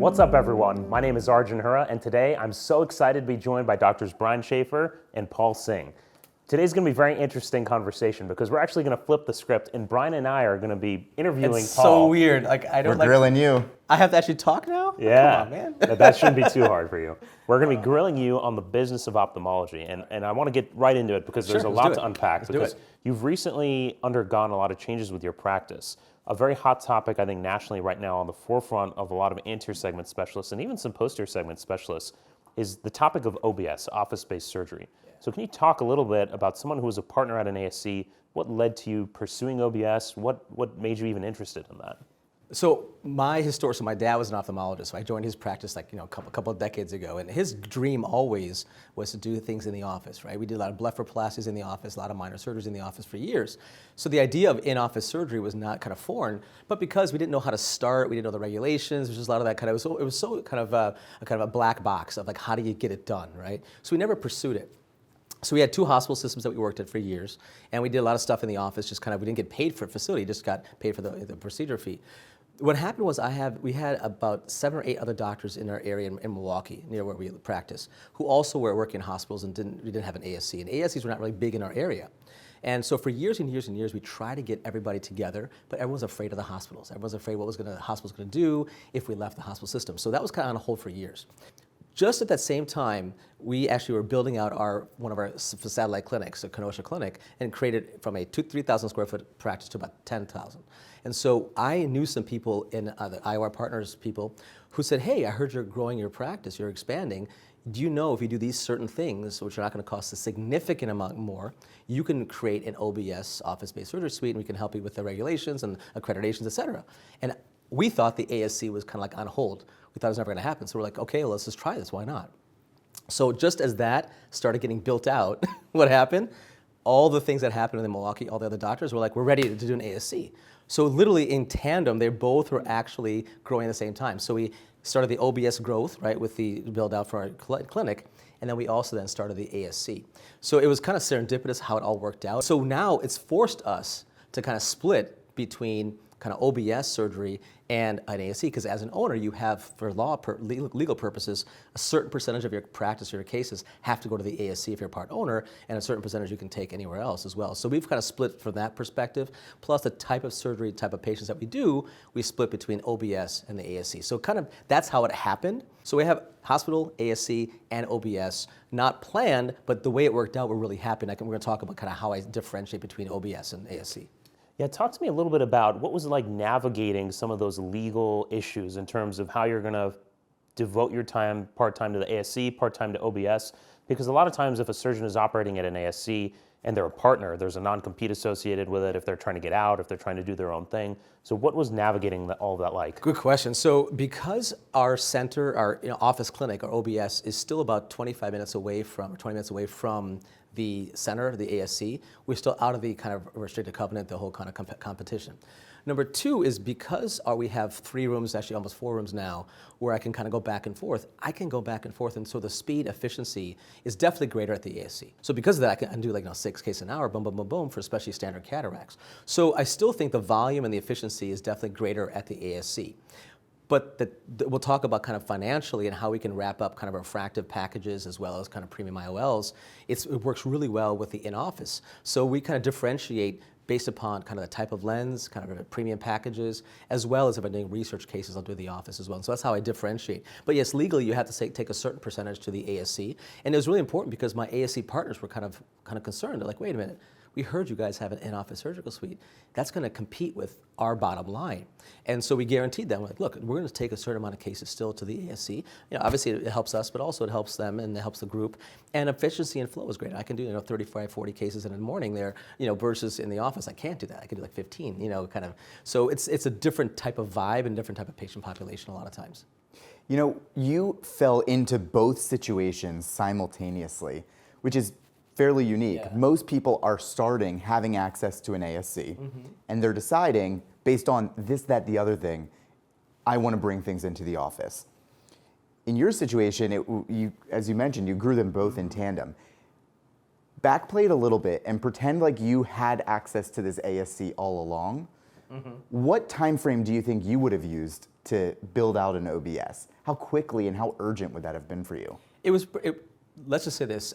What's up, everyone? My name is Arjan Hura, and today I'm so excited to be joined by Doctors Brian Shafer and Paul Singh. Today's going to be a very interesting conversation because we're actually going to flip the script, and Brian and I are going to be interviewing It's Paul. so weird. We're grilling you. I have to actually talk now? Yeah, Come on, man. That shouldn't be too hard for you. We're going to be grilling you on the business of ophthalmology, and I want to get right into it because there's a lot to unpack. Because you've recently undergone a lot of changes with your practice. A very hot topic, I think, nationally right now on the forefront of a lot of anterior segment specialists and even some posterior segment specialists is the topic of OBS, office-based surgery. So can you talk a little bit about someone who was a partner at an ASC, what led to you pursuing OBS, what made you even interested in that? So my dad was an ophthalmologist, so I joined his practice a couple of decades ago, and his dream always was to do things in the office, right? We did a lot of blepharoplasties in the office, a lot of minor surgeries in the office for years. So the idea of in-office surgery was not kind of foreign, but because we didn't know how to start, we didn't know the regulations, there was just a lot of that it was so kind of a black box of like, how do you get it done, right? So we never pursued it. So we had 2 hospital systems that we worked at for years, and we did a lot of stuff in the office, we didn't get paid for facility, just got paid for the procedure fee. What happened was we had about 7 or 8 other doctors in our area in Milwaukee, near where we practice, who also were working in hospitals and we didn't have an ASC. And ASCs were not really big in our area. And so for years and years and years, we tried to get everybody together, but everyone was afraid of the hospitals. Everyone was afraid what the hospital was going to do if we left the hospital system. So that was kind of on hold for years. Just at that same time, we actually were building out one of our satellite clinics, a Kenosha clinic, and created from a 3,000 square foot practice to about 10,000. And so I knew some people in the IOR Partners people who said, hey, I heard you're growing your practice, you're expanding. Do you know if you do these certain things, which are not going to cost a significant amount more, you can create an OBS, office-based surgery suite, and we can help you with the regulations and accreditations, et cetera. And we thought the ASC was kind of like on hold. We thought it was never going to happen. So we're like, okay, well, let's just try this. Why not? So just as that started getting built out, what happened? All the things that happened in Milwaukee, all the other doctors were like, we're ready to do an ASC. So literally in tandem, they both were actually growing at the same time. So we started the OBS growth, right, with the build out for our clinic, and then we also then started the ASC. So it was kind of serendipitous how it all worked out. So now it's forced us to kind of split between kind of OBS surgery and an ASC, because as an owner, you have, for legal purposes, a certain percentage of your practice or your cases have to go to the ASC if you're a part owner, and a certain percentage you can take anywhere else as well. So we've kind of split from that perspective, plus the type of surgery, type of patients that we do, we split between OBS and the ASC. So kind of that's how it happened. So we have hospital, ASC, and OBS, not planned, but the way it worked out, we're really happy. And we're going to talk about kind of how I differentiate between OBS and ASC. Yeah, talk to me a little bit about what was it like navigating some of those legal issues in terms of how you're going to devote your time part-time to the ASC, part-time to OBS, because a lot of times if a surgeon is operating at an ASC and they're a partner, there's a non-compete associated with it if they're trying to get out, if they're trying to do their own thing. So what was navigating all of that like? Good question. So because our center, our office clinic, our OBS, is still about 20 minutes away from the center, the ASC, we're still out of the kind of restricted covenant, the whole kind of competition. Number 2 is because we have 3 rooms, actually almost 4 rooms now, where I can kind of go back and forth. I can go back and forth, and so the speed, efficiency is definitely greater at the ASC. So because of that, I can do 6 cases an hour, boom, boom, boom, boom, for especially standard cataracts. So I still think the volume and the efficiency is definitely greater at the ASC. But we'll talk about kind of financially and how we can wrap up kind of refractive packages as well as kind of premium IOLs. It works really well with the in-office. So we kind of differentiate based upon kind of the type of lens, kind of premium packages, as well as if I'm doing research cases, I'll do the office as well. And so that's how I differentiate. But yes, legally you have to take a certain percentage to the ASC. And it was really important because my ASC partners were kind of concerned. They're like, wait a minute. We heard you guys have an in-office surgical suite. That's going to compete with our bottom line. And so we guaranteed them, like, look, we're going to take a certain amount of cases still to the ASC. Obviously it helps us, but also it helps them and it helps the group. And efficiency and flow is great. I can do 35, 40 cases in the morning there, versus in the office, I can't do that. I can do 15, kind of. So it's a different type of vibe and different type of patient population a lot of times. You fell into both situations simultaneously, which is fairly unique. Yeah. Most people are starting having access to an ASC, and they're deciding, based on this, that, the other thing, I want to bring things into the office. In your situation, as you mentioned, you grew them both in tandem. Backplay it a little bit and pretend like you had access to this ASC all along. What time frame do you think you would have used to build out an OBS? How quickly and how urgent would that have been for you? Let's just say this,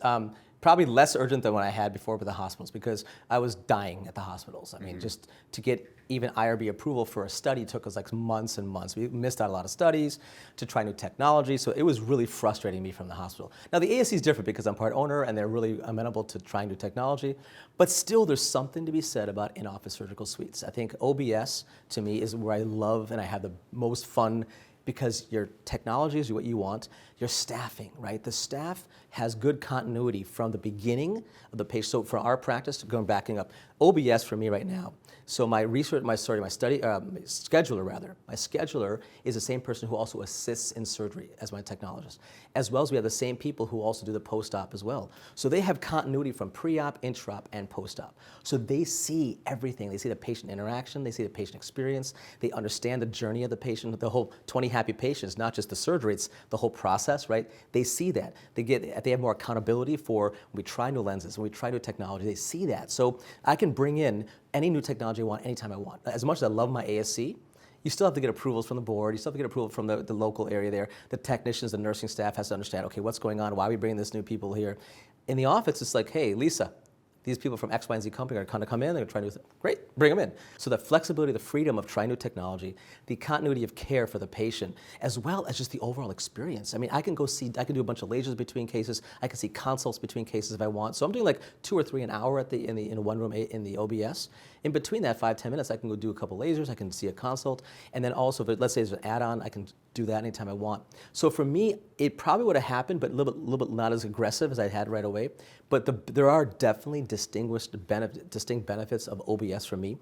probably less urgent than what I had before with the hospitals, because I was dying at the hospitals. I mean, just to get even IRB approval for a study took us like months and months. We missed out a lot of studies to try new technology, so it was really frustrating me from the hospital. Now the ASC is different because I'm part owner and they're really amenable to trying new technology, but still there's something to be said about in-office surgical suites. I think OBS to me is where I love and I have the most fun, because your technology is what you want, your staffing, right? The staff has good continuity from the beginning of the patient. So for our practice, backing up, OBS for me right now. So my scheduler is the same person who also assists in surgery as my technologist. As well as we have the same people who also do the post-op as well. So they have continuity from pre-op, intra-op, and post-op. So they see everything. They see the patient interaction, they see the patient experience, they understand the journey of the patient, the whole 20 happy patients, not just the surgery, it's the whole process, right? They see that. They have more accountability for when we try new lenses, when we try new technology, they see that. So I can bring in any new technology I want anytime I want. As much as I love my ASC, you still have to get approvals from the board, you still have to get approval from the local area there. The technicians, the nursing staff has to understand, okay, what's going on, why are we bringing this new people here? In the office, it's like, hey, Lisa, these people from X, Y, and Z company are going to come in, they're going to try new things. Great, bring them in. So the flexibility, the freedom of trying new technology, the continuity of care for the patient, as well as just the overall experience. I mean, I can do a bunch of lasers between cases, I can see consults between cases if I want. So I'm doing like 2 or 3 an hour in one room in the OBS. In between that 5-10 minutes, I can go do a couple lasers, I can see a consult, and then also, let's say there's an add-on, I can do that anytime I want. So for me, it probably would have happened, but a little bit not as aggressive as I had right away. But there are definitely distinct benefits of OBS for me.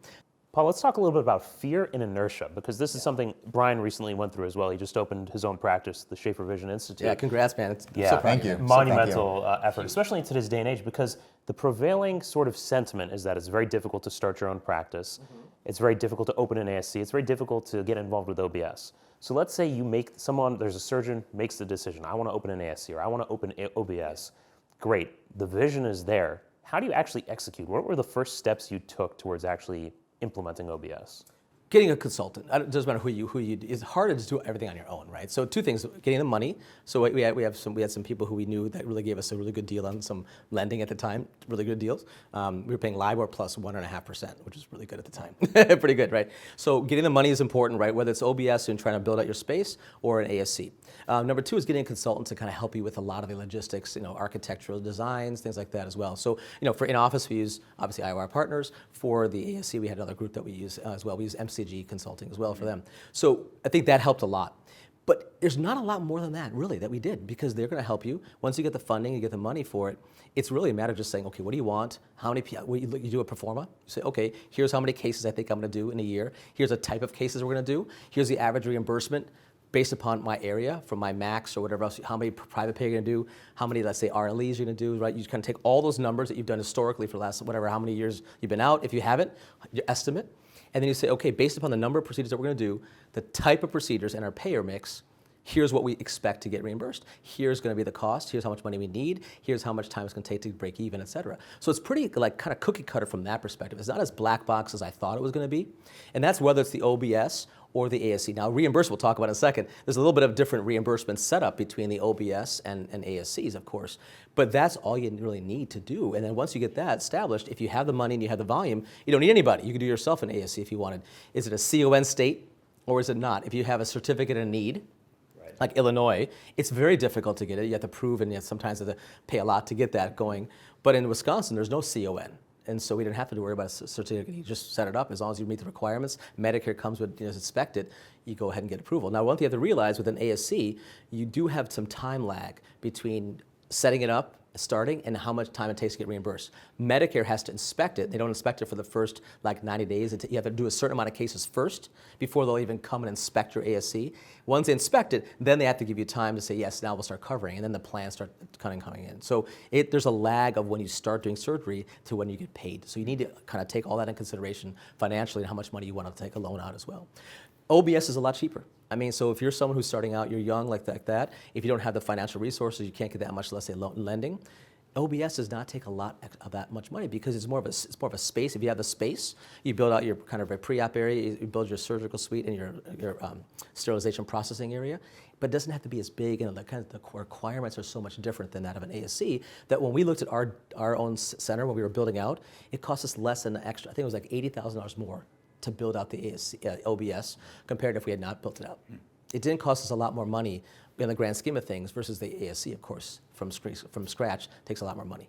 Paul, let's talk a little bit about fear and inertia, because this is something Brian recently went through as well. He just opened his own practice, the Shafer Vision Institute. Yeah, congrats, man. So thank you. Monumental effort, especially in today's day and age, because the prevailing sort of sentiment is that it's very difficult to start your own practice. It's very difficult to open an ASC. It's very difficult to get involved with OBS. So let's say there's a surgeon makes the decision, I want to open an ASC or I want to open OBS. Great, the vision is there. How do you actually execute? What were the first steps you took towards actually implementing OBS? Getting a consultant. It doesn't matter who you. It's hard to just do everything on your own, right? So 2 things: getting the money. So we had some people who we knew that really gave us a really good deal on some lending at the time. Really good deals. We were paying LIBOR plus 1.5%, which is really good at the time. Pretty good, right? So getting the money is important, right? Whether it's OBS and trying to build out your space or an ASC. Number 2 is getting a consultant to kind of help you with a lot of the logistics, architectural designs, things like that as well. So for in-office we use obviously IOR partners. For the ASC we had another group that we use as well. We use MCG Consulting as well for them. So I think that helped a lot. But there's not a lot more than that, really, that we did, because they're going to help you. Once you get the funding, you get the money for it, it's really a matter of just saying, okay, what do you want? How many, you do a pro forma. You say, okay, here's how many cases I think I'm going to do in a year. Here's a type of cases we're going to do. Here's the average reimbursement based upon my area, from my max or whatever else, how many private pay you're going to do, how many, let's say, RLEs you're going to do, right? You kind of take all those numbers that you've done historically for the last, how many years you've been out. If you haven't, your estimate. And then you say, okay, based upon the number of procedures that we're going to do, the type of procedures and our payer mix, here's what we expect to get reimbursed. Here's going to be the cost. Here's how much money we need. Here's how much time it's going to take to break even, et cetera. So it's pretty kind of cookie cutter from that perspective. It's not as black box as I thought it was going to be. And that's whether it's the OBS or the ASC. Now, reimbursement, we'll talk about in a second. There's a little bit of different reimbursement setup between the OBS and ASCs, of course. But that's all you really need to do. And then once you get that established, if you have the money and you have the volume, you don't need anybody. You can do yourself an ASC if you wanted. Is it a CON state or is it not? If you have a certificate of need, like Illinois, it's very difficult to get it. You have to prove, and sometimes you have to pay a lot to get that going. But in Wisconsin, there's no CON. And so we didn't have to worry about a certificate. You just set it up as long as you meet the requirements. Medicare comes with, as expected, you go ahead and get approval. Now, one thing you have to realize with an ASC, you do have some time lag between setting it up, starting, and how much time it takes to get reimbursed. Medicare has to inspect it. They don't inspect it for the first 90 days. You have to do a certain amount of cases first before they'll even come and inspect your ASC. Once they inspect it, then they have to give you time to say, yes, now we'll start covering, and then the plans start coming in. So there's a lag of when you start doing surgery to when you get paid. So you need to kind of take all that in consideration financially and how much money you want to take a loan out as well. OBS is a lot cheaper. I mean, so if you're someone who's starting out, you're young like that, if you don't have the financial resources, you can't get that much, let's say, lending. OBS does not take a lot of that much money because it's more of a space. If you have the space, you build out your kind of a pre-op area, you build your surgical suite and your sterilization processing area, but it doesn't have to be as big, and the requirements are so much different than that of an ASC that when we looked at our own center when we were building out, it cost us less than the extra. I think it was like $80,000 more to build out the ASC, OBS compared to if we had not built it out. It didn't cost us a lot more money in the grand scheme of things versus the ASC, of course, from scratch takes a lot more money.